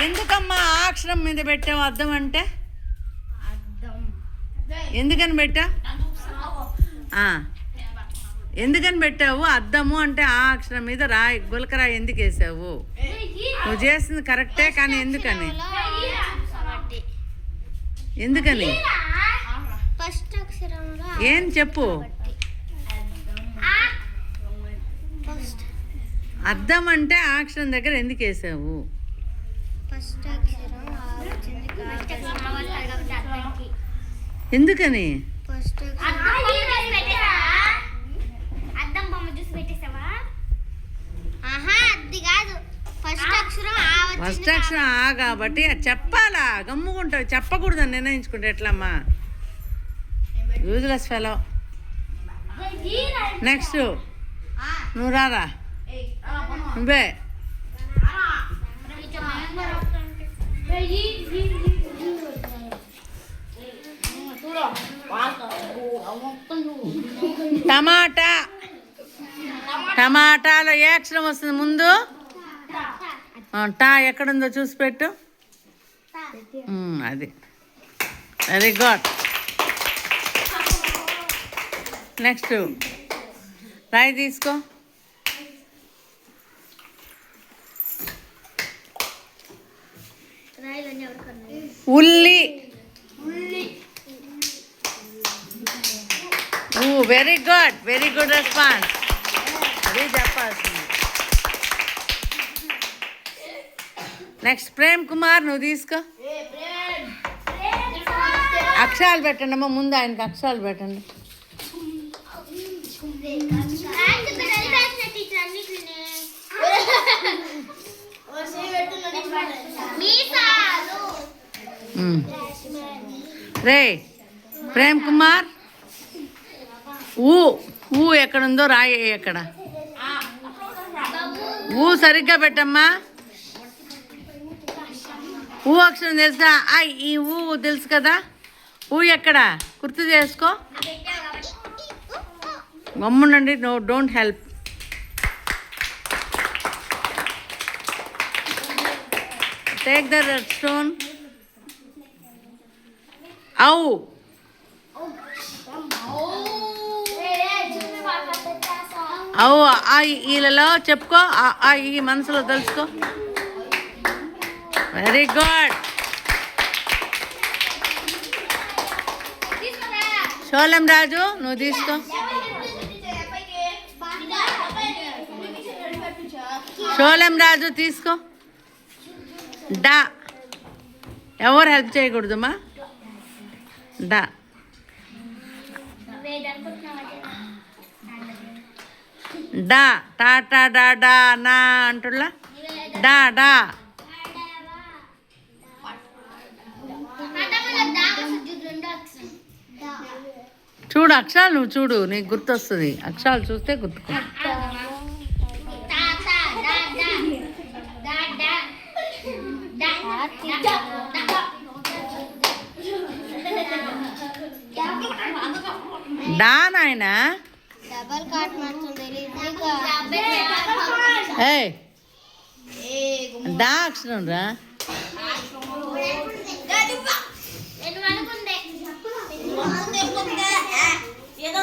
ఎందుకమ్మా ఆ అక్షరం మీద పెట్టావు అద్దం అంటే? ఎందుకని పెట్టా? ఎందుకని పెట్టావు? అద్దము అంటే ఆ అక్షరం మీద రాయి గులకరాయి ఎందుకు వేసావు? నువ్వు చేసింది కరెక్టే, కానీ ఎందుకని? ఎందుకని ఏం చెప్పు? అద్దం అంటే ఆ అక్షరం దగ్గర ఎందుకు వేసావు? ఎందుకని? ఫస్ట్ అక్షరం ఆ కాబట్టి చెప్పాలా? గమ్ముకుంటావు, చెప్పకూడదని నిర్ణయించుకుంటే ఎట్లమ్మా? Useless fellow. నెక్స్ట్ నువ్వు రారా, నువ్వే. టమాటా. టమాటాలో ఏ అక్షరం వస్తుంది ముందు? టా ఎక్కడుందో చూసి పెట్టు. అది వెరీ గుడ్. నెక్స్ట్ రాయి తీసుకో. ఉల్లి. Very good, very good response. అది చెప్పాల్సింది. నెక్స్ట్ ప్రేమ్ కుమార్, నువ్వు తీసుకో. అక్షరాలు పెట్టండి అమ్మా, ముందు ఆయనకి అక్షరాలు పెట్టండి. రే ప్రేమ్ కుమార్, ఊ ఎక్కడుందో రాయి. ఎక్కడ ఊ సరిగ్గా పెట్టమ్మా. ఊ అక్షరం తెలుసా? ఈ ఊ తెలుసు కదా. ఊ ఎక్కడ గుర్తు చేసుకో. గమ్మునండి, no don't help. Take the red stone. ఔ. ఈలలో చెప్పుకో. ఈ మనసులో తెలుసుకో. Very good. షోలం రాజు, నువ్వు తీసుకో. షోలం రాజు తీసుకో. డా. ఎవరు హెల్ప్ చేయకూడదుమా. డా. డా టాటా డా డా నా అంటున్నా. డా డా. చూడు అక్షరాలు, నువ్వు చూడు, నీకు గుర్తొస్తుంది. అక్షరాలు చూస్తే గుర్తుకో. డా నాయనా. డా అక్షరం రా. ఏదో